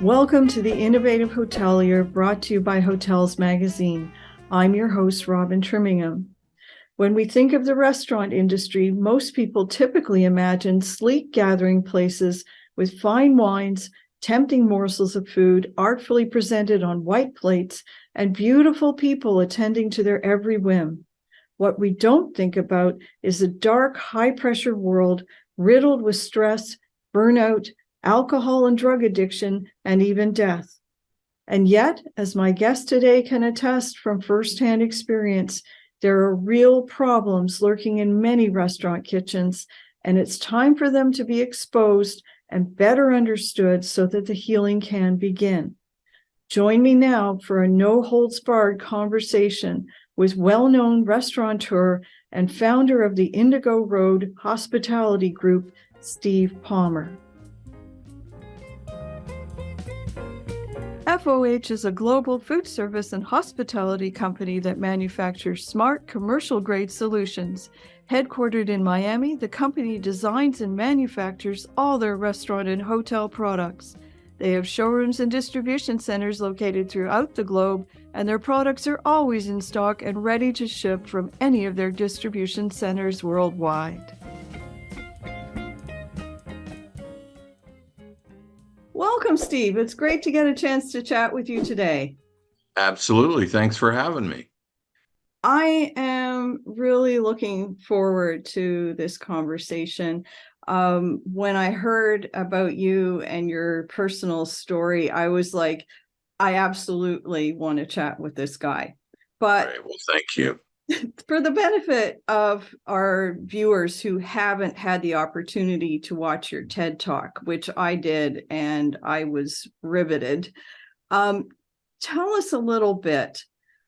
Welcome to The Innovative Hotelier, brought to you by Hotels Magazine. I'm your host, Robin Trimingham. When we think of the restaurant industry, most people typically imagine sleek gathering places with fine wines, tempting morsels of food, artfully presented on white plates, and beautiful people attending to their every whim. What we don't think about is a dark, high-pressure world riddled with stress, burnout, alcohol and drug addiction, and even death. And yet, as my guest today can attest from firsthand experience, there are real problems lurking in many restaurant kitchens, and it's time for them to be exposed and better understood so that the healing can begin. Join me now for a no-holds-barred conversation with well-known restaurateur and founder of the Indigo Road Hospitality Group, Steve Palmer. FOH is a global food service and hospitality company that manufactures smart commercial-grade solutions. Headquartered in Miami, the company designs and manufactures all their restaurant and hotel products. They have showrooms and distribution centers located throughout the globe, and their products are always in stock and ready to ship from any of their distribution centers worldwide. Welcome, Steve. It's great to get a chance to chat with you today. Absolutely. Thanks for having me. I am really looking forward to this conversation. When I heard about you and your personal story, I was like, I absolutely want to chat with this guy. But All right, well, thank you. For the benefit of our viewers who haven't had the opportunity to watch your TED Talk, which I did, and I was riveted, tell us a little bit,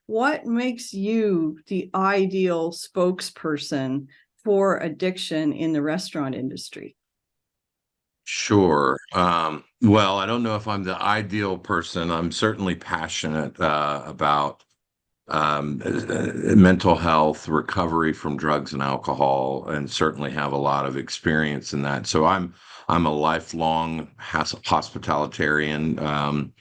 what makes you the ideal spokesperson for addiction in the restaurant industry? Sure. Well, I don't know if I'm the ideal person. I'm certainly passionate about mental health, recovery from drugs and alcohol, and certainly have a lot of experience in that. So I'm a lifelong hospitalitarian.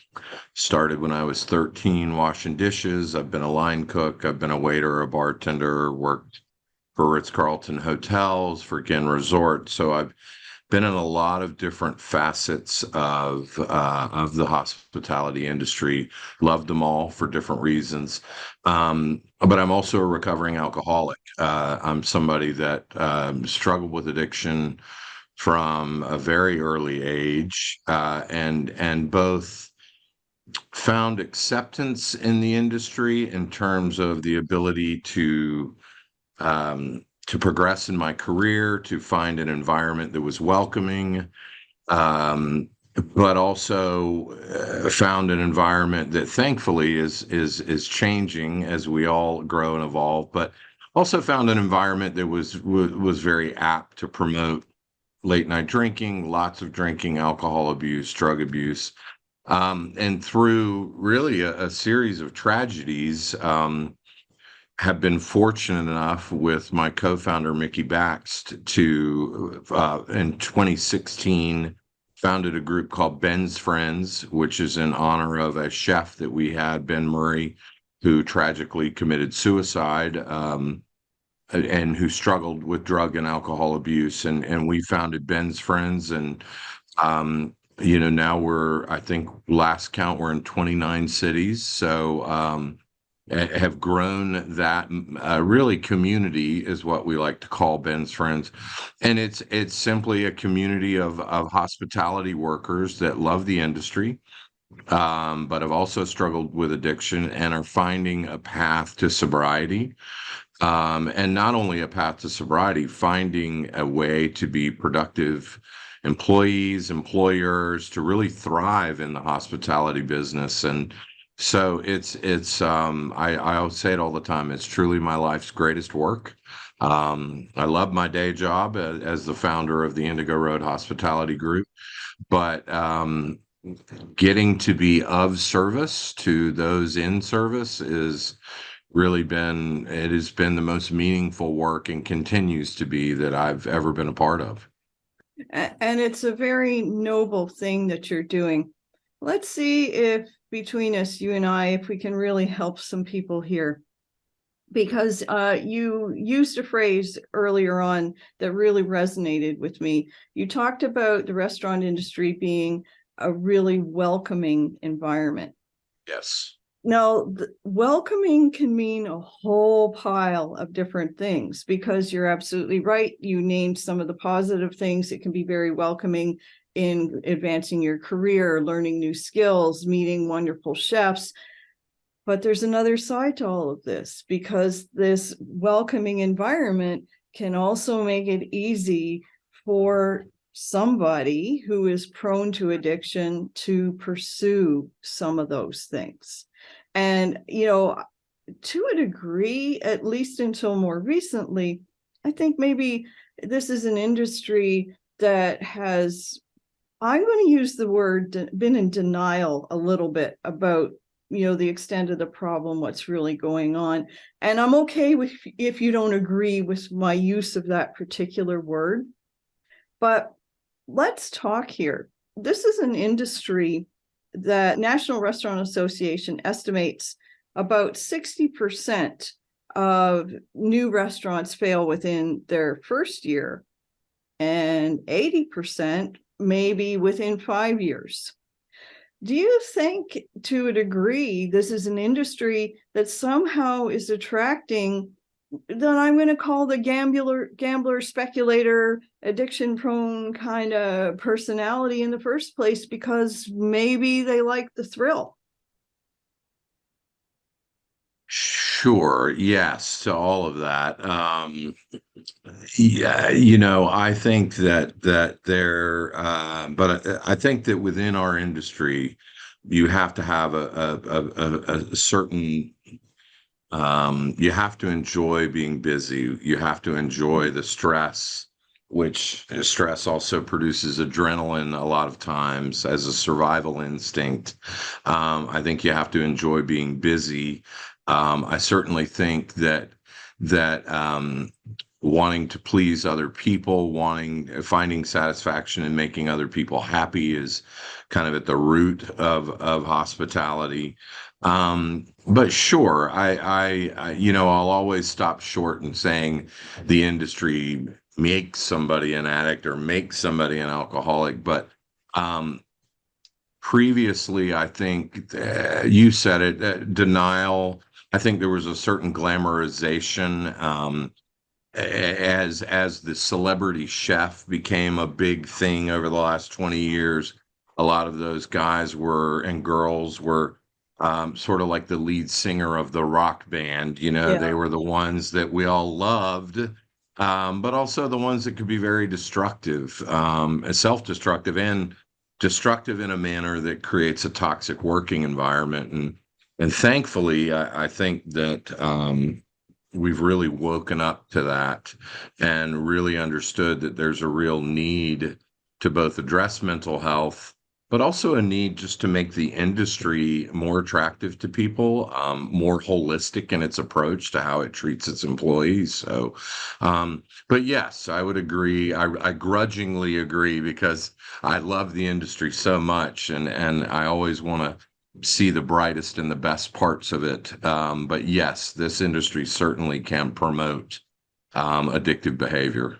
Started when I was 13, washing dishes. I've been a line cook. I've been a waiter, a bartender, worked for Ritz-Carlton hotels, for Gin Resort. So I've been in a lot of different facets of the hospitality industry. Loved them all for different reasons. But I'm also a recovering alcoholic. I'm somebody that struggled with addiction from a very early age, and both found acceptance in the industry in terms of the ability to progress in my career, to find an environment that was welcoming, but also found an environment that thankfully is changing as we all grow and evolve, but also found an environment that was very apt to promote late night drinking, lots of drinking, alcohol abuse, drug abuse, and through really a series of tragedies. Have been fortunate enough with my co-founder, Mickey Baxt, to, in 2016, founded a group called Ben's Friends, which is in honor of a chef that we had, Ben Murray, who tragically committed suicide, and who struggled with drug and alcohol abuse. And we founded Ben's Friends. And, now I think last count, we're in 29 cities. So, have grown that really community is what we like to call Ben's Friends. And it's simply a community of hospitality workers that love the industry, but have also struggled with addiction and are finding a path to sobriety. And not only a path to sobriety, finding a way to be productive employees, employers, to really thrive in the hospitality business. And so I always say it all the time, it's truly my life's greatest work. I love my day job as the founder of the Indigo Road Hospitality Group, but getting to be of service to those in service is really been, it has been the most meaningful work and continues to be that I've ever been a part of. And it's a very noble thing that you're doing. Let's see if between us, you and I, if we can really help some people here. Because you used a phrase earlier on that really resonated with me. You talked about the restaurant industry being a really welcoming environment. Yes. Now, welcoming can mean a whole pile of different things, because you're absolutely right. You named some of the positive things. It can be very welcoming in advancing your career, learning new skills, meeting wonderful chefs. But there's another side to all of this, because this welcoming environment can also make it easy for somebody who is prone to addiction to pursue some of those things. And, to a degree, at least until more recently, I think maybe this is an industry that has, I'm going to use the word, been in denial a little bit about the extent of the problem, what's really going on. And I'm okay with if you don't agree with my use of that particular word. But let's talk here. This is an industry that National Restaurant Association estimates about 60% of new restaurants fail within their first year, and 80% maybe within 5 years. Do you think, to a degree, this is an industry that somehow is attracting that I'm going to call the gambler, speculator, addiction-prone kind of personality in the first place, because maybe they like the thrill? Sure. Yes, to all of that. Yeah, I think that there, but I think that within our industry, you have to have a certain, you have to enjoy being busy. You have to enjoy the stress, which stress also produces adrenaline a lot of times as a survival instinct. I think you have to enjoy being busy. I certainly think that wanting to please other people, finding satisfaction in making other people happy is kind of at the root of hospitality. But sure, I'll always stop short in saying the industry makes somebody an addict or makes somebody an alcoholic. But previously, I think you said it, denial. I think there was a certain glamorization. As the celebrity chef became a big thing over the last 20 years, a lot of those guys and girls were sort of like the lead singer of the rock band. They Yeah. were the ones that we all loved, but also the ones that could be very destructive, self-destructive, and destructive in a manner that creates a toxic working environment. And thankfully, I think that we've really woken up to that and really understood that there's a real need to both address mental health, but also a need just to make the industry more attractive to people, more holistic in its approach to how it treats its employees. So, but yes, I would agree. I grudgingly agree, because I love the industry so much, and I always want to see the brightest and the best parts of it. But yes, this industry certainly can promote addictive behavior.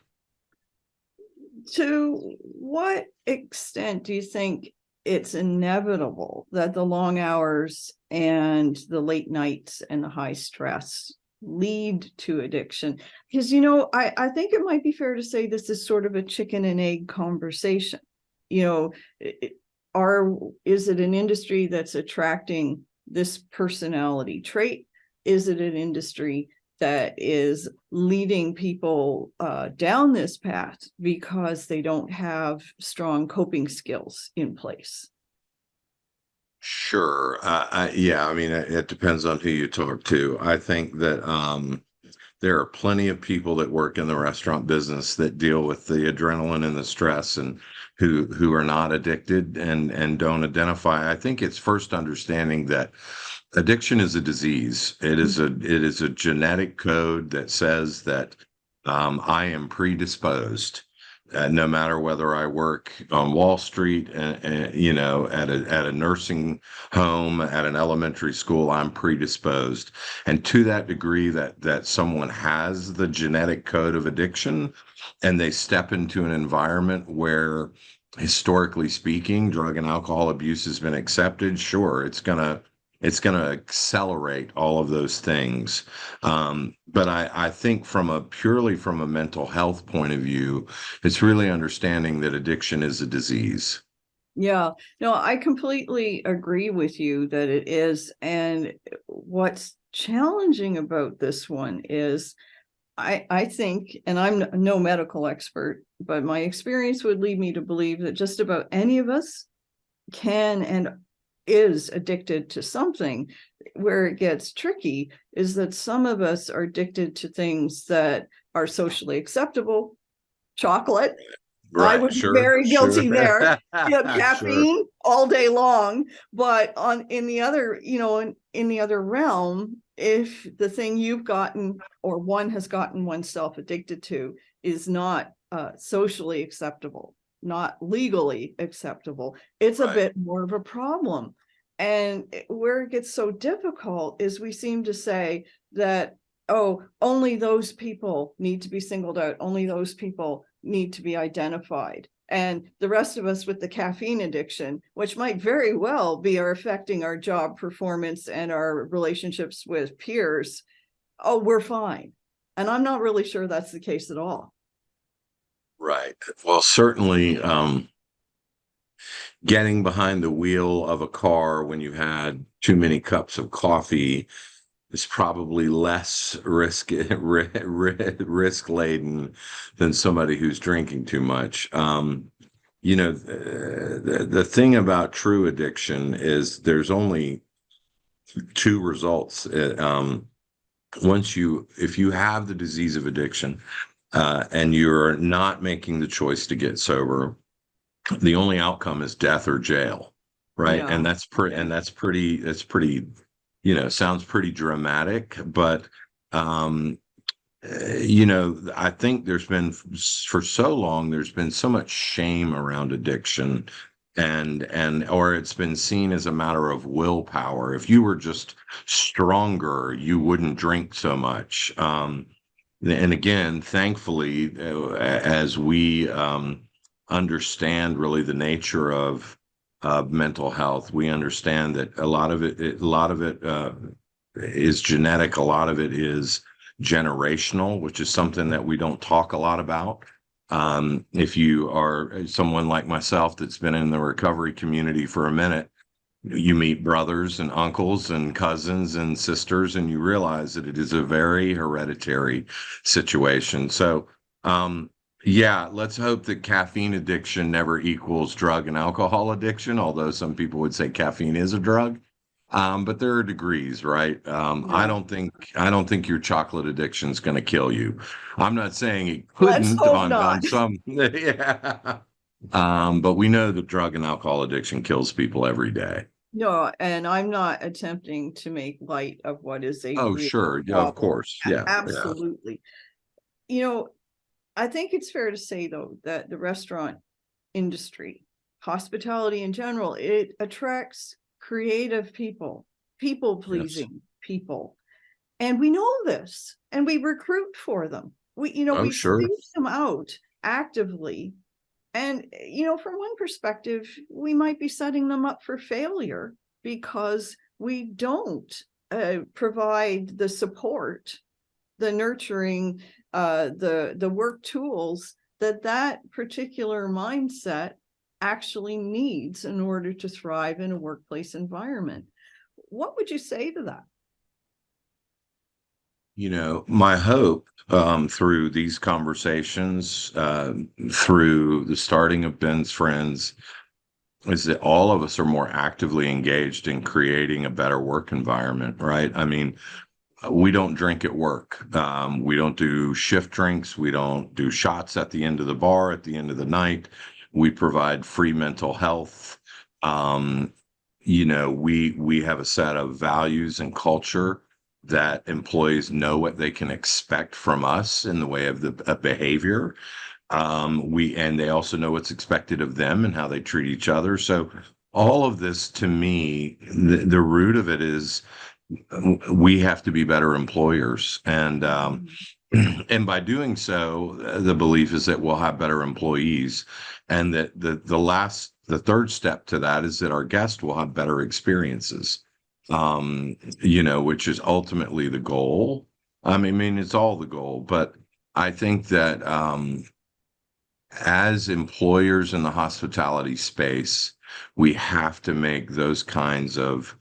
To what extent do you think it's inevitable that the long hours and the late nights and the high stress lead to addiction? Because, I think it might be fair to say this is sort of a chicken and egg conversation. You know, is it an industry that's attracting this personality trait? Is it an industry that is leading people down this path because they don't have strong coping skills in place? Sure. Yeah, I mean, it depends on who you talk to. I think that there are plenty of people that work in the restaurant business that deal with the adrenaline and the stress and who are not addicted and don't identify. I think it's first understanding that addiction is a disease. It is a genetic code that says that I am predisposed. No matter whether I work on Wall Street, at a nursing home, at an elementary school, I'm predisposed. And to that degree that someone has the genetic code of addiction, and they step into an environment where, historically speaking, drug and alcohol abuse has been accepted, sure, it's gonna accelerate all of those things. But I think purely from a mental health point of view, it's really understanding that addiction is a disease. Yeah, no, I completely agree with you that it is. And what's challenging about this one is I think, and I'm no medical expert, but my experience would lead me to believe that just about any of us can and is addicted to something. Where it gets tricky is that some of us are addicted to things that are socially acceptable. Chocolate, I Right. would be Sure. very Sure. guilty there. Sure. Caffeine all day long. But in the other, in the other realm, if the thing you've gotten or one has gotten oneself addicted to is not socially acceptable, not legally acceptable, it's a Right. bit more of a problem. And where it gets so difficult is we seem to say that, oh, only those people need to be singled out, only those people need to be identified. And the rest of us with the caffeine addiction, which might very well be affecting our job performance and our relationships with peers, oh, we're fine. And I'm not really sure that's the case at all. Right. Well, certainly, getting behind the wheel of a car when you had too many cups of coffee is probably less risk laden than somebody who's drinking too much. The thing about true addiction is there's only two results. If you have the disease of addiction, and you're not making the choice to get sober, the only outcome is death or jail, right? Yeah. And that's pretty, sounds pretty dramatic, but um I think for so long there's been so much shame around addiction, or it's been seen as a matter of willpower. If you were just stronger, you wouldn't drink so much. And again, thankfully, as we understand really the nature of mental health, we understand that a lot of it is genetic, a lot of it is generational, which is something that we don't talk a lot about. If you are someone like myself that's been in the recovery community for a minute, you meet brothers and uncles and cousins and sisters, and you realize that it is a very hereditary situation. So, yeah, let's hope that caffeine addiction never equals drug and alcohol addiction, although some people would say caffeine is a drug. But there are degrees, right? I Yeah. don't think your chocolate addiction is going to kill you. I'm not saying it Let's couldn't hope on not. some, yeah. But we know that drug and alcohol addiction kills people every day. No, and I'm not attempting to make light of what is a Oh, real sure. Yeah, of problem. course. Yeah. Yeah. Absolutely. You know, I think it's fair to say, though, that the restaurant industry, hospitality in general, it attracts creative people, people Yes. pleasing people. And we know this and we recruit for them. Oh, We sure. seek them out actively. And, from one perspective, we might be setting them up for failure because we don't provide the support, the nurturing, the work tools that particular mindset actually needs in order to thrive in a workplace environment. What would you say to that? My hope, through these conversations, through the starting of Ben's Friends, is that all of us are more actively engaged in creating a better work environment, right? I mean, we don't drink at work. We don't do shift drinks. We don't do shots at the end of the bar, at the end of the night. We provide free mental health. Um, we have a set of values and culture that employees know what they can expect from us in the way of the behavior. And they also know what's expected of them and how they treat each other. So all of this, to me, the root of it is we have to be better employers, and by doing so, the belief is that we'll have better employees, and that the third step to that is that our guests will have better experiences. Which is ultimately the goal. I mean, it's all the goal, but I think that as employers in the hospitality space, we have to make those kinds of,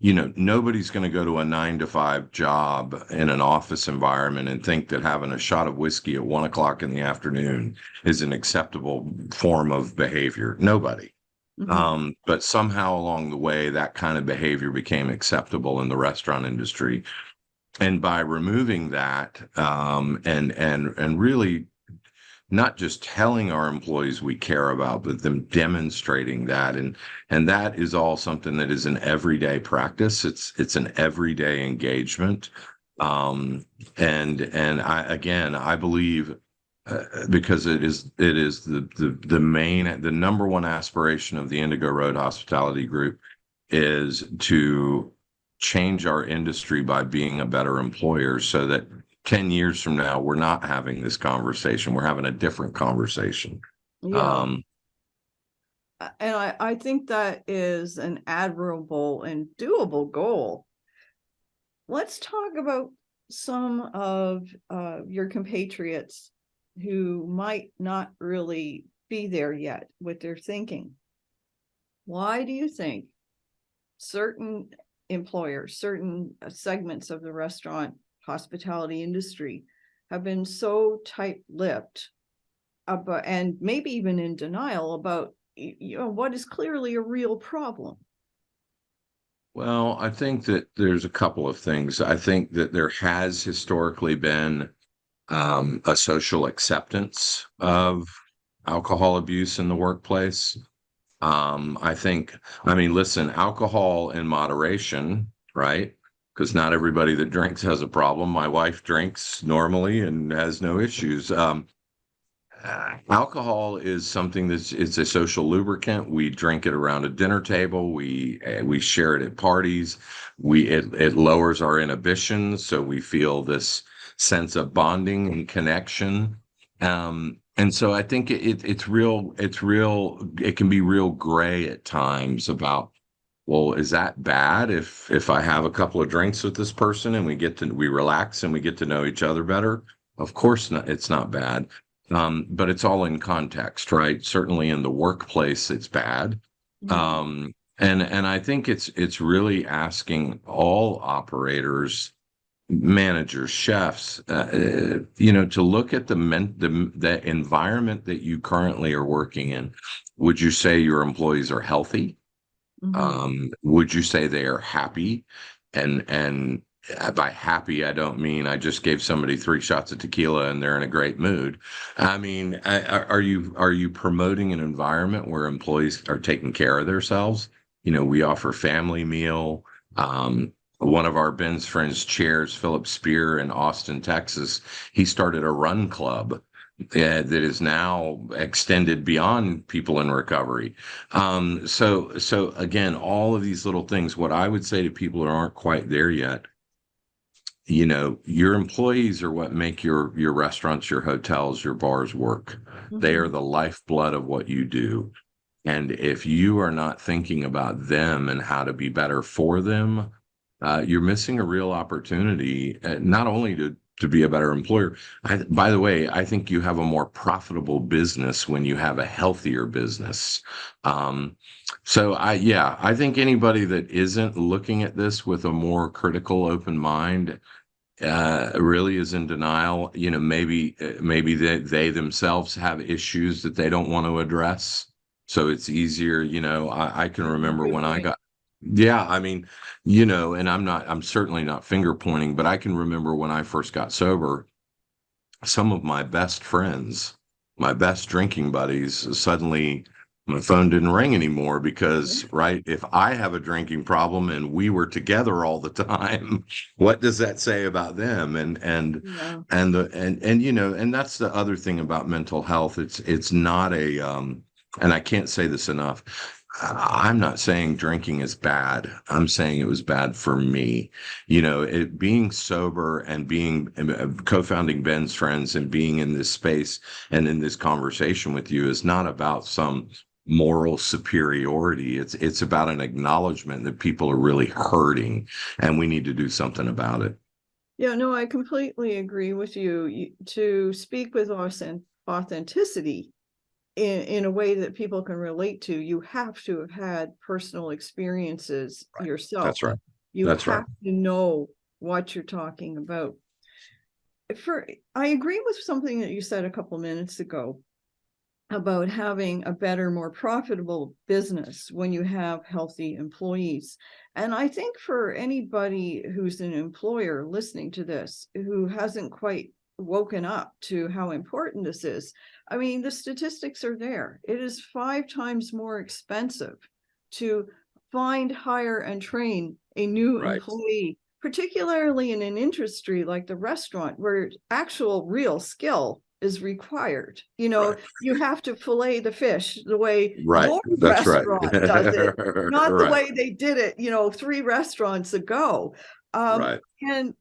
nobody's going to go to a 9 to 5 job in an office environment and think that having a shot of whiskey at 1 o'clock in the afternoon is an acceptable form of behavior. Nobody. But somehow along the way, that kind of behavior became acceptable in the restaurant industry. And by removing that, and really not just telling our employees we care about, but them demonstrating that. And that is all something that is an everyday practice. It's an everyday engagement. I believe, because it is the number one aspiration of the Indigo Road Hospitality Group is to change our industry by being a better employer, so that 10 years from now, we're not having this conversation. We're having a different conversation. Yeah. And I think that is an admirable and doable goal. Let's talk about some of your compatriots who might not really be there yet with their thinking. Why do you think certain employers, certain segments of the restaurant hospitality industry have been so tight-lipped about, and maybe even in denial about, what is clearly a real problem? Well, I think that there's a couple of things. I think that there has historically been a social acceptance of alcohol abuse in the workplace. Listen, alcohol in moderation, right? Because not everybody that drinks has a problem. My wife drinks normally and has no issues. Alcohol is something it's a social lubricant. We drink it around a dinner table. We share it at parties. It lowers our inhibitions, so we feel this sense of bonding and connection. And so I think it's real. It can be real gray at times about, well, is that bad if I have a couple of drinks with this person and we relax and we get to know each other better? Of course not. It's not bad. But it's all in context, right? Certainly in the workplace, it's bad. And I think it's really asking all operators, managers, chefs, to look at the environment that you currently are working in. Would you say your employees are healthy? Would you say they are happy? And by happy, I don't mean I just gave somebody 3 shots of tequila and they're in a great mood. I mean, are you promoting an environment where employees are taking care of themselves? We offer family meal. One of our Ben's friends chairs, Philip Spear in Austin, Texas. He started a run club that is now extended beyond people in recovery. So again, all of these little things, what I would say to people who aren't quite there yet, your employees are what make your restaurants, your hotels, your bars work. They are the lifeblood of what you do. And if you are not thinking about them and how to be better for them, you're missing a real opportunity, not only to be a better employer. By the way, I think you have a more profitable business when you have a healthier business. I think anybody that isn't looking at this with a more critical, open mind really is in denial. Maybe they themselves have issues that they don't want to address. So it's easier, I can remember when I got, yeah, I mean, and I'm certainly not finger pointing, but I can remember when I first got sober, some of my best friends my best drinking buddies, suddenly my phone didn't ring anymore because, right, if I have a drinking problem and we were together all the time, what does that say about them? Yeah. And you know, and that's the other thing about mental health. It's not a and I can't say this enough. I'm not saying drinking is bad. I'm saying it was bad for me. You know, it being sober and being co-founding Ben's Friends and being in this space and in this conversation with you is not about some moral superiority. It's about an acknowledgement that people are really hurting and we need to do something about it. Yeah, no, I completely agree with you. To speak with authenticity in a way that people can relate to, you have to have had personal experiences Right. yourself. That's right. You That's right. have to know what you're talking about. I agree with something that you said a couple minutes ago about having a better, more profitable business when you have healthy employees. And I think for anybody who's an employer listening to this, who hasn't quite woken up to how important this is, I mean, the statistics are there. It is 5 times more expensive to find, hire, and train a new Right. employee, particularly in an industry like the restaurant, where actual real skill is required. You know, Right. you have to fillet the fish the way Right. your That's right. restaurant does it, not the Right. way they did it, 3 restaurants ago. Right. And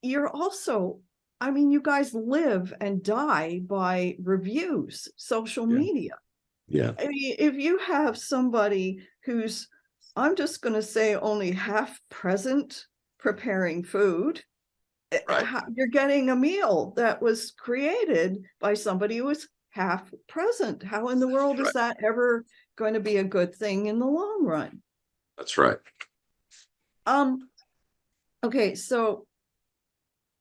you're also, I mean, you guys live and die by reviews, social Yeah. media. Yeah. I mean, if you have somebody who's, I'm just going to say, only half present preparing food, Right. you're getting a meal that was created by somebody who was half present. How in the world is Right. that ever going to be a good thing in the long run? That's right. Um, okay, so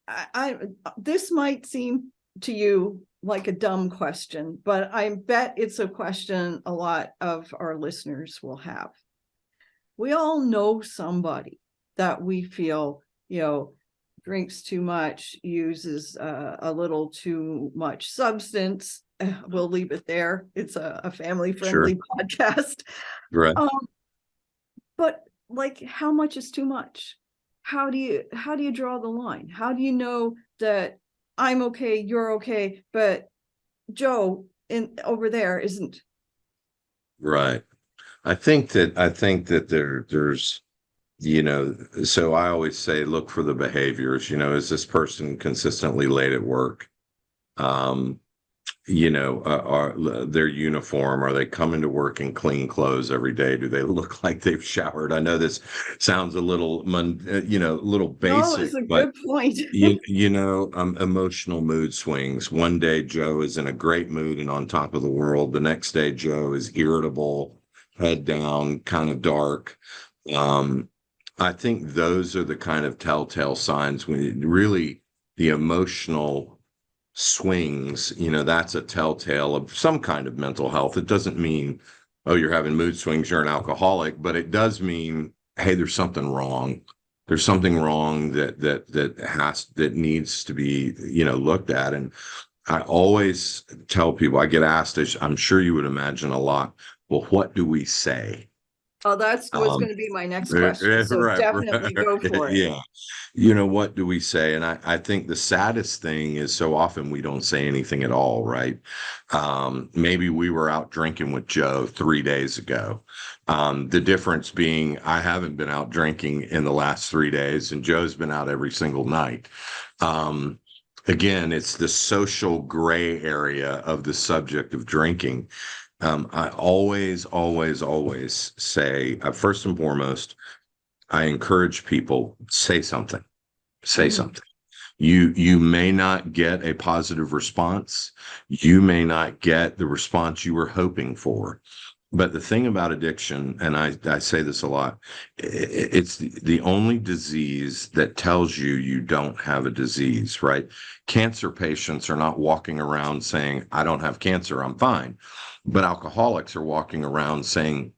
I this might seem to you like a dumb question, but I bet it's a question a lot of our listeners will have. We all know somebody that we feel, drinks too much, uses a little too much substance. We'll leave it there. It's a Sure. family-friendly podcast. Right. Um, but like, how much is too much? How do you draw the line? How do you know that I'm okay, you're okay, but Joe in over there isn't? Right. I think that there's you know, so I always say look for the behaviors. You know, is this person consistently late at work? Um, are their uniform, are they coming to work in clean clothes every day? Do they look like they've showered? I know this sounds a little a little No, basic, it's a but good point. emotional mood swings. One day Joe is in a great mood and on top of the world. The next day Joe is irritable, head down, kind of dark. um I think those are the kind of telltale signs when really the emotional swings, that's a telltale of some kind of mental health. It doesn't mean, oh, you're having mood swings, you're an alcoholic, but it does mean, hey, there's something wrong. There's something wrong that needs to be, looked at. And I always tell people, I get asked, as I'm sure you would imagine a lot, well, what do we say? Oh, that's was Um, going to be my next question. So right, definitely go for it. yeah. What do we say? And I think the saddest thing is so often we don't say anything at all, right? Maybe we were out drinking with Joe 3 days ago. The difference being I haven't been out drinking in the last 3 days, and Joe's been out every single night. Um, Again, it's the social gray area of the subject of drinking. I always, always, always say, first and foremost, I encourage people, say something. Say Mhm. something. You may not get a positive response. You may not get the response you were hoping for. But the thing about addiction, and I say this a lot, it's the only disease that tells you you don't have a disease, right? Cancer patients are not walking around saying, I don't have cancer, I'm fine. But alcoholics are walking around saying,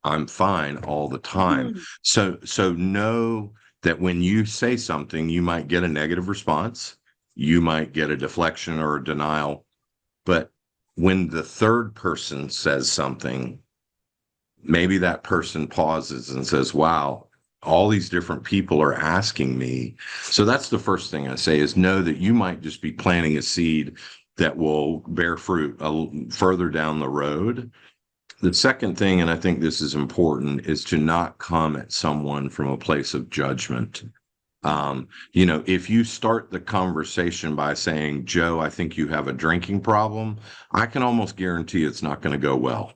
I'm fine all the time. Mhm. So know that when you say something, you might get a negative response, you might get a deflection or a denial, but when the third person says something, maybe that person pauses and says, wow, all these different people are asking me. So that's the first thing I say, is know that you might just be planting a seed that will bear fruit further down the road. The second thing, and I think this is important, is to not come at someone from a place of judgment. If you start the conversation by saying, Joe, I think you have a drinking problem, I can almost guarantee it's not going to go well.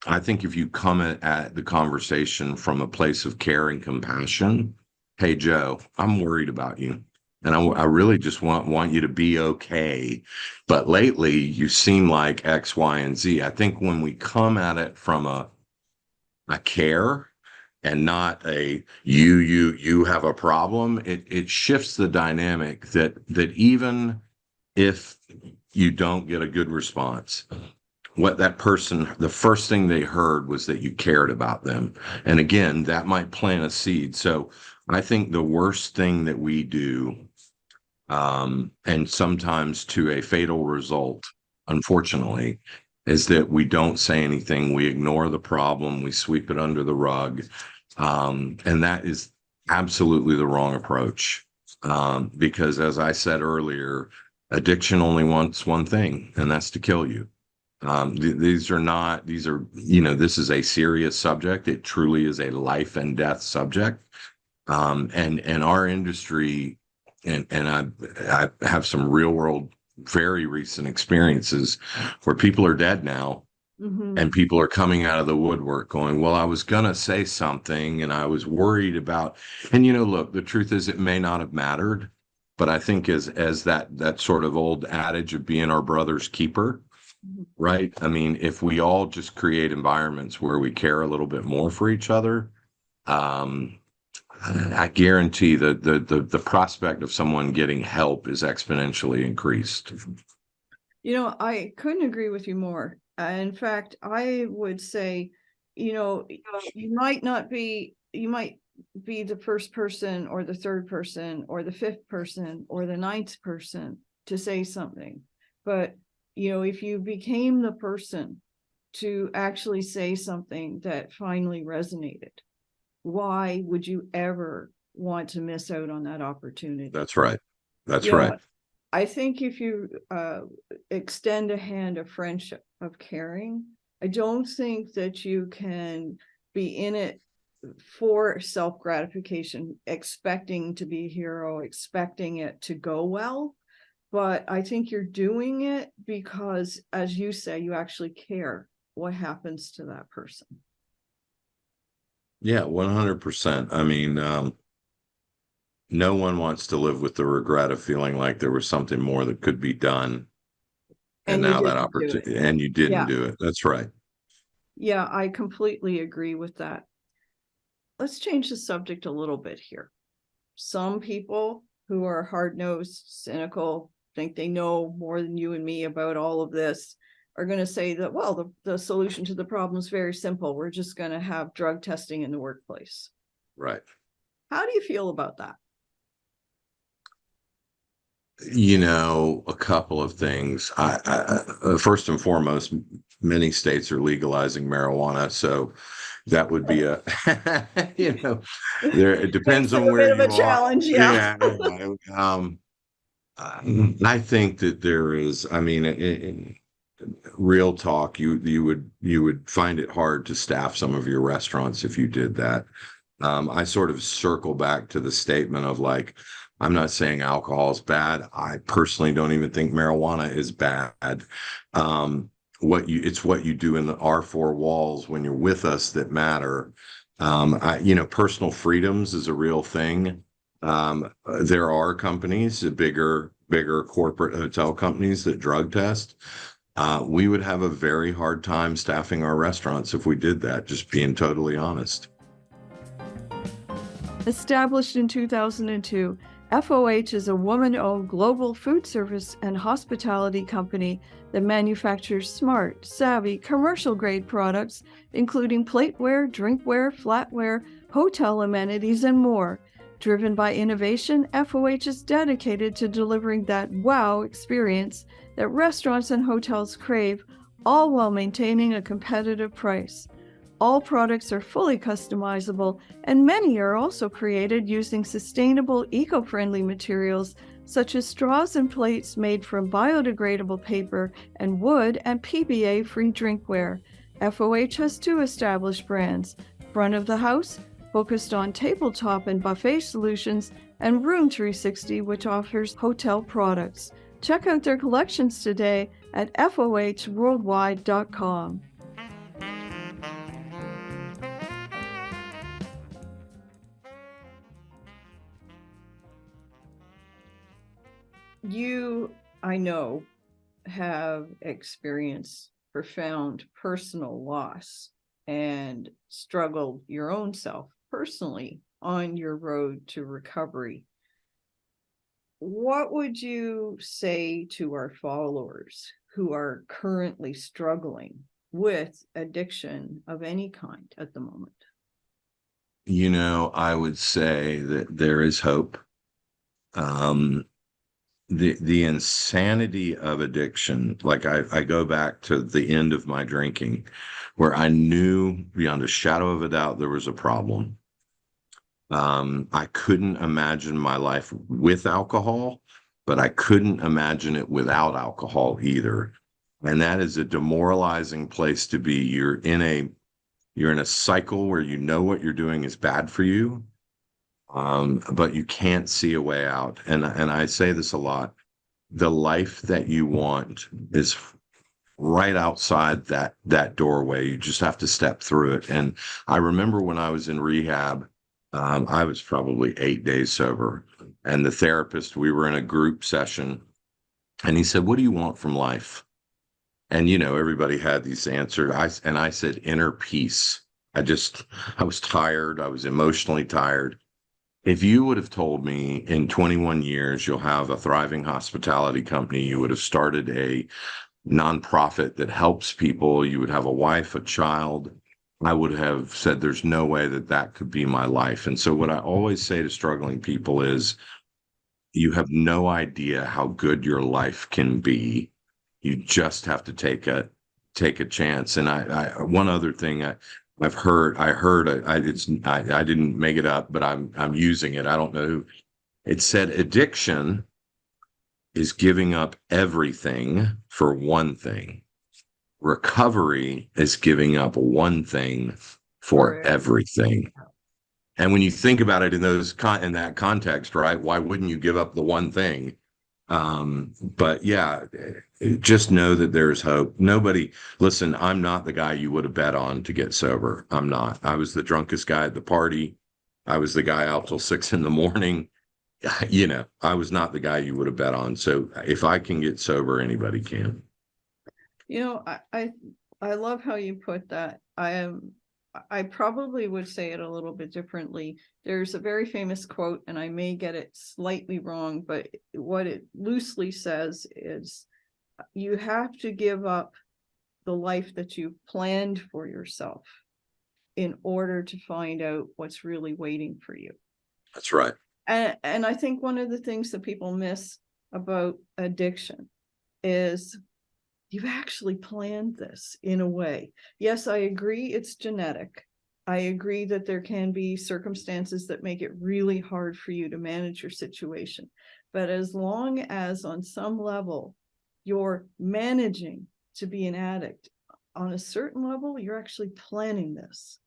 I think if you come at the conversation from a place of care and compassion, hey, Joe, I'm worried about you. And I really just want you to be okay. But lately, you seem like X, Y, and Z. I think when we come at it from a care and not a you have a problem, it shifts the dynamic that even if you don't get a good response, what that person, the first thing they heard was that you cared about them. And again, that might plant a seed. So I think the worst thing that we do, and sometimes to a fatal result, unfortunately, is that we don't say anything. We ignore the problem. We sweep it under the rug. And that is absolutely the wrong approach. Because as I said earlier, addiction only wants one thing, and that's to kill you. This is a serious subject. It truly is a life and death subject. And our industry, and I have some real world, very recent experiences where people are dead now. And people are coming out of the woodwork going, well, I was going to say something and I was worried about, and look, the truth is it may not have mattered, but I think as that sort of old adage of being our brother's keeper, right? I mean, if we all just create environments where we care a little bit more for each other, I guarantee that the prospect of someone getting help is exponentially increased. I couldn't agree with you more. In fact, I would say, you might be the first person or the third person or the fifth person or the ninth person to say something. But, if you became the person to actually say something that finally resonated, why would you ever want to miss out on that opportunity? That's right. That's right. I think if you extend a hand of friendship, of caring, I don't think that you can be in it for self-gratification, expecting to be a hero, expecting it to go well. But I think you're doing it because, as you say, you actually care what happens to that person. Yeah, 100%. I mean, no one wants to live with the regret of feeling like there was something more that could be done. And now that opportunity, and you didn't do it. That's right. Yeah, I completely agree with that. Let's change the subject a little bit here. Some people who are hard-nosed, cynical, think they know more than you and me about all of this, are going to say that, well, the solution to the problem is very simple. We're just going to have drug testing in the workplace. Right. How do you feel about that? A couple of things. I first and foremost, many states are legalizing marijuana, so that would be it depends on where you are. Challenge, yeah. I think that there is. I mean, in real talk, you would find it hard to staff some of your restaurants if you did that. I sort of circle back to the statement of like, I'm not saying alcohol is bad. I personally don't even think marijuana is bad. It's what you do in our four walls when you're with us that matter. Personal freedoms is a real thing. There are companies, bigger corporate hotel companies that drug test. We would have a very hard time staffing our restaurants if we did that, just being totally honest. Established in 2002, FOH is a woman-owned global food service and hospitality company that manufactures smart, savvy, commercial-grade products, including plateware, drinkware, flatware, hotel amenities, and more. Driven by innovation, FOH is dedicated to delivering that wow experience that restaurants and hotels crave, all while maintaining a competitive price. All products are fully customizable, and many are also created using sustainable, eco-friendly materials such as straws and plates made from biodegradable paper and wood and PBA-free drinkware. FOH has 2 established brands: Front of the House, focused on tabletop and buffet solutions, and Room 360, which offers hotel products. Check out their collections today at fohworldwide.com. You, I know, have experienced profound personal loss and struggled your own self personally on your road to recovery. What would you say to our followers who are currently struggling with addiction of any kind at the moment? I would say that there is hope. The insanity of addiction, like I go back to the end of my drinking, where I knew beyond a shadow of a doubt there was a problem. I couldn't imagine my life with alcohol, but I couldn't imagine it without alcohol either. And that is a demoralizing place to be. You're in a cycle where you know what you're doing is bad for you, but you can't see a way out. And I say this a lot. The life that you want is right outside that doorway. You just have to step through it. And I remember when I was in rehab, I was probably 8 days sober, and the therapist, we were in a group session, and he said, "What do you want from life?" And everybody had these answers. I said, "Inner peace." I was tired. I was emotionally tired. If you would have told me in 21 years you'll have a thriving hospitality company, you would have started a nonprofit that helps people, you would have a wife, a child, I would have said there's no way that could be my life. And so what I always say to struggling people is you have no idea how good your life can be. You just have to take a chance. And one other thing I've heard, I didn't make it up, but I'm using it. I don't know who it said. Addiction is giving up everything for one thing. Recovery is giving up one thing for everything. And when you think about it in that context, right? Why wouldn't you give up the one thing? But yeah, just know that there's hope. Listen, I'm not the guy you would have bet on to get sober. I'm not. I was the drunkest guy at the party. I was the guy out till 6 a.m. I was not the guy you would have bet on. So if I can get sober, anybody can. I love how you put that. I probably would say it a little bit differently. There's a very famous quote, and I may get it slightly wrong, but what it loosely says is you have to give up the life that you've planned for yourself in order to find out what's really waiting for you. That's right. And I think one of the things that people miss about addiction is you've actually planned this in a way. Yes, I agree it's genetic. I agree that there can be circumstances that make it really hard for you to manage your situation. But as long as on some level you're managing to be an addict, on a certain level, you're actually planning this.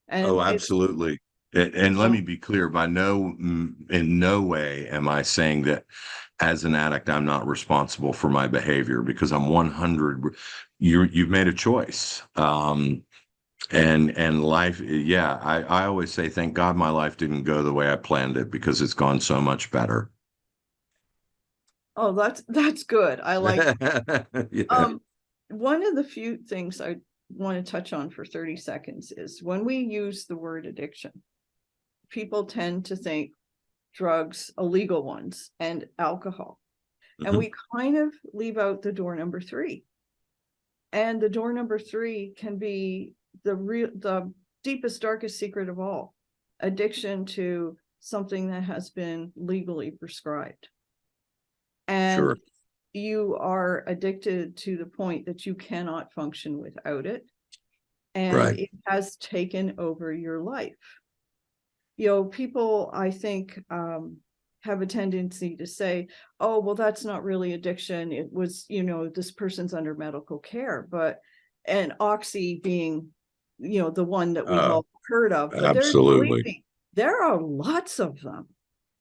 And absolutely. And let me be clear, in no way am I saying that as an addict, I'm not responsible for my behavior, because I'm 100. You've made a choice. And life, yeah, I always say, thank God my life didn't go the way I planned it, because it's gone so much better. Oh, that's good. I like yeah. One of the few things I want to touch on for 30 seconds is when we use the word addiction, people tend to think drugs, illegal ones, and alcohol. And we kind of leave out the door number 3. And the door number 3 can be the deepest, darkest secret of all: addiction to something that has been legally prescribed. And Sure. you are addicted to the point that you cannot function without it. And Right. it has taken over your life. People, I think, have a tendency to say, oh, well, that's not really addiction. It was, this person's under medical care. And Oxy being, the one that we've all heard of, but Absolutely. there are lots of them.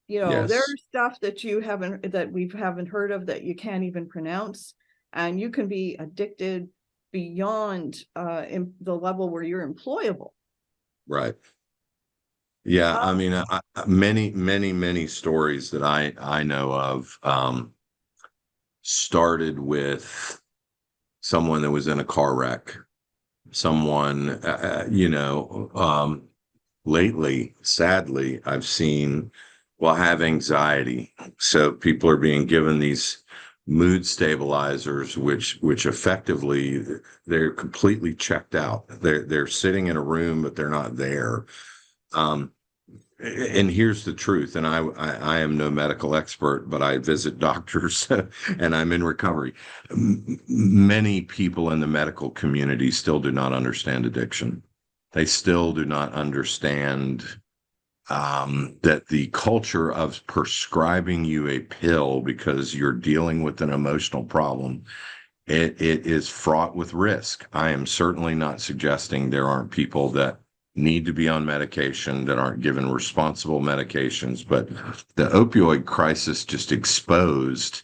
Yes. There's stuff that we haven't heard of, that you can't even pronounce, and you can be addicted beyond in the level where you're employable. Right. Yeah. I Um, mean, many stories that I know of started with someone that was in a car wreck, someone, lately, sadly, I've seen, well, have anxiety. So people are being given these mood stabilizers, which effectively they're completely checked out. They're sitting in a room, but they're not there. Um, and here's the truth, and I am no medical expert, but I visit doctors and I'm in recovery. Many people in the medical community still do not understand addiction. They still do not understand that the culture of prescribing you a pill because you're dealing with an emotional problem, it is fraught with risk. I am certainly not suggesting there aren't people that need to be on medication that aren't given responsible medications, but the opioid crisis just exposed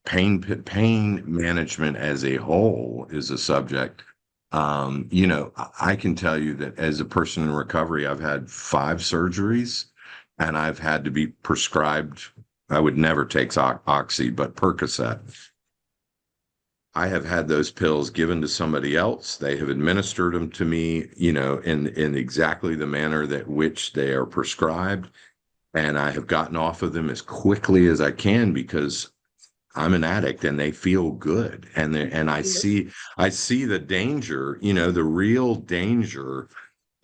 pain management as a whole is a subject. I can tell you that as a person in recovery, I've had 5 surgeries and I've had to be prescribed. I would never take Oxy, but Percocet. I have had those pills given to somebody else. They have administered them to me, in exactly the manner that which they are prescribed. And I have gotten off of them as quickly as I can because I'm an addict and they feel good. And I see the danger, the real danger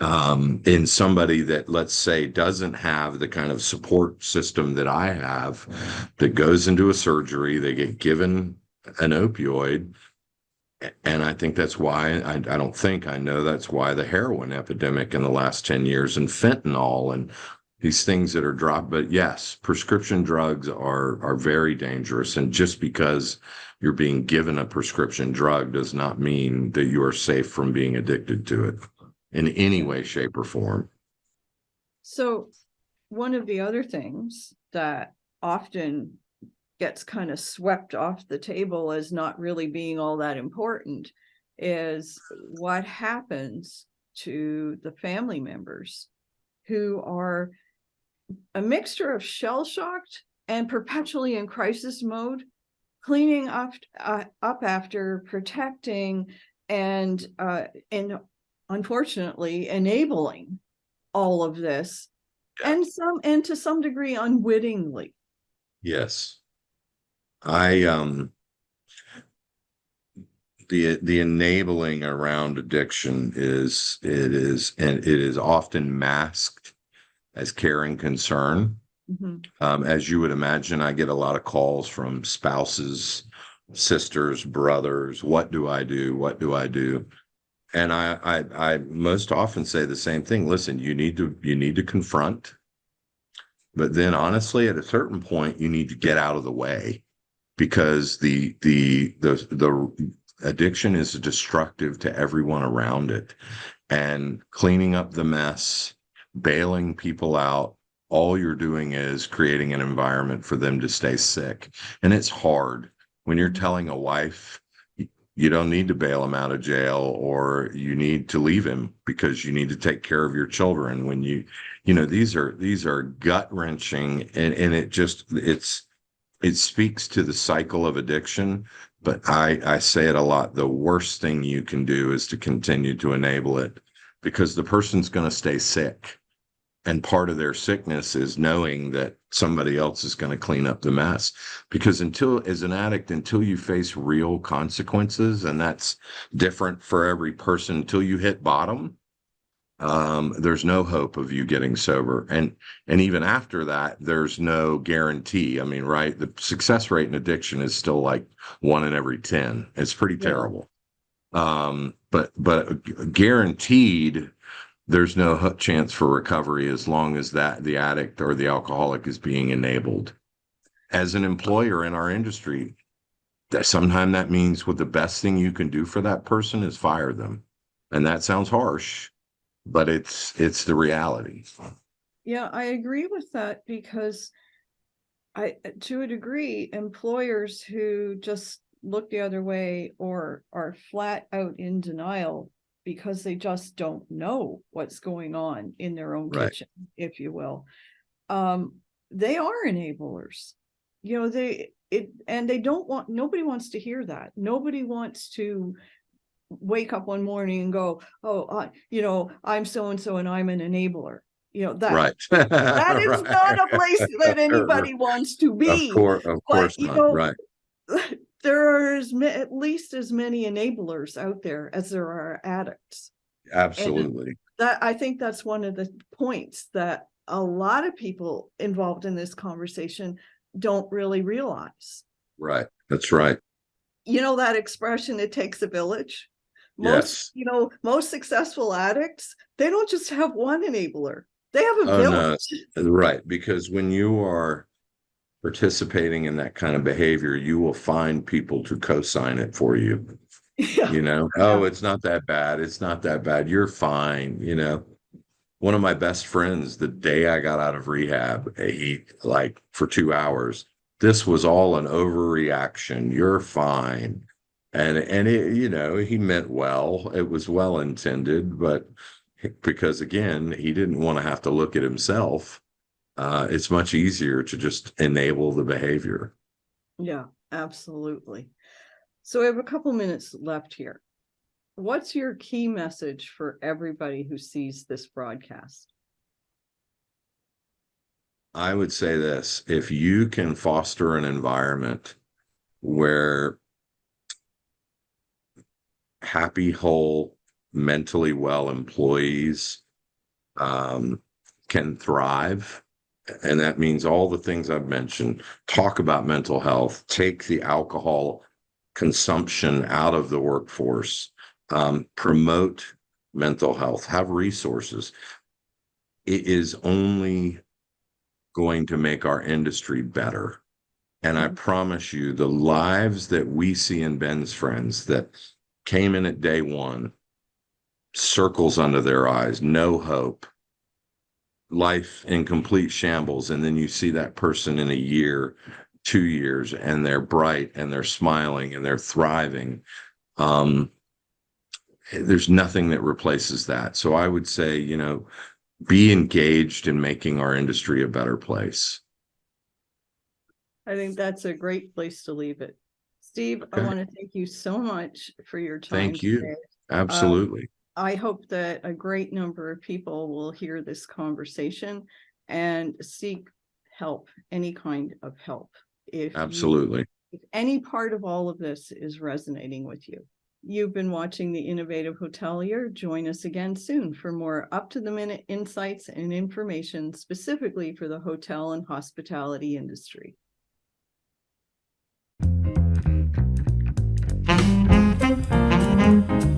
in somebody that, let's say, doesn't have the kind of support system that I have, that goes into a surgery, they get given an opioid. And I think that's why I don't think I know that's why the heroin epidemic in the last 10 years and fentanyl and these things that are dropped. But yes, prescription drugs are very dangerous. And just because you're being given a prescription drug does not mean that you are safe from being addicted to it in any way, shape, or form. So one of the other things that often gets kind of swept off the table as not really being all that important is what happens to the family members who are a mixture of shell-shocked and perpetually in crisis mode, cleaning up after, protecting, and unfortunately enabling all of this, Yeah. and to some degree unwittingly. Yes. I the enabling around addiction is often masked as care and concern. As you would imagine, I get a lot of calls from spouses, sisters, brothers. What do I do? What do I do? And I most often say the same thing. Listen, you need to confront, but then honestly, at a certain point, you need to get out of the way because the addiction is destructive to everyone around it. And cleaning up the mess, bailing people out, all you're doing is creating an environment for them to stay sick. And it's hard when you're telling a wife, you don't need to bail him out of jail, or you need to leave him because you need to take care of your children. When these are gut wrenching, and it speaks to the cycle of addiction. But I say it a lot. The worst thing you can do is to continue to enable it, because the person's going to stay sick. And part of their sickness is knowing that somebody else is going to clean up the mess. Because as an addict, until you face real consequences, and that's different for every person, until you hit bottom, there's no hope of you getting sober. And even after that, there's no guarantee. I mean, right? The success rate in addiction is still like 1 in every 10. It's pretty Yeah. terrible. But guaranteed, there's no chance for recovery as long as the addict or the alcoholic is being enabled. As an employer in our industry, sometimes that means what the best thing you can do for that person is fire them. And that sounds harsh, but it's the reality. Yeah, I agree with that because to a degree, employers who just look the other way or are flat out in denial because they just don't know what's going on in their own Right. kitchen, if you will. They are enablers. They don't want, nobody wants to hear that. Nobody wants to wake up one morning and go, oh, I'm so-and-so and I'm an enabler. Right. That is Right. not a place that anybody wants to be. Of But, course not. Right. there are at least as many enablers out there as there are addicts. Absolutely. And I think that's one of the points that a lot of people involved in this conversation don't really realize. Right. That's right. That expression, it takes a village. Yes. Most successful addicts, they don't just have one enabler. They have a Oh, no. village. Right. Because when you are participating in that kind of behavior, you will find people to co-sign it for you. Yeah. Oh, it's not that bad. It's not that bad. You're fine. One of my best friends, the day I got out of rehab, he like for 2 hours, this was all an overreaction. You're fine. And it, he meant well. It was well intended, but because again, he didn't want to have to look at himself. It's much easier to just enable the behavior. Yeah, absolutely. So we have a couple minutes left here. What's your key message for everybody who sees this broadcast? I would say this: if you can foster an environment where happy, whole, mentally well employees can thrive, and that means all the things I've mentioned, talk about mental health, take the alcohol consumption out of the workforce, promote mental health, have resources. It is only going to make our industry better. And I promise you, the lives that we see in Ben's friends that came in at day one, circles under their eyes, no hope, life in complete shambles. And then you see that person in a year, 2 years, and they're bright and they're smiling and they're thriving. There's nothing that replaces that. So I would say, be engaged in making our industry a better place. I think that's a great place to leave it. Steve, okay. I want to thank you so much for your time. Thank you. Today. Absolutely. I hope that a great number of people will hear this conversation and seek help, any kind of help. Absolutely. If any part of all of this is resonating with you. You've been watching The Innovative Hotelier. Join us again soon for more up-to-the-minute insights and information specifically for the hotel and hospitality industry. Thank you.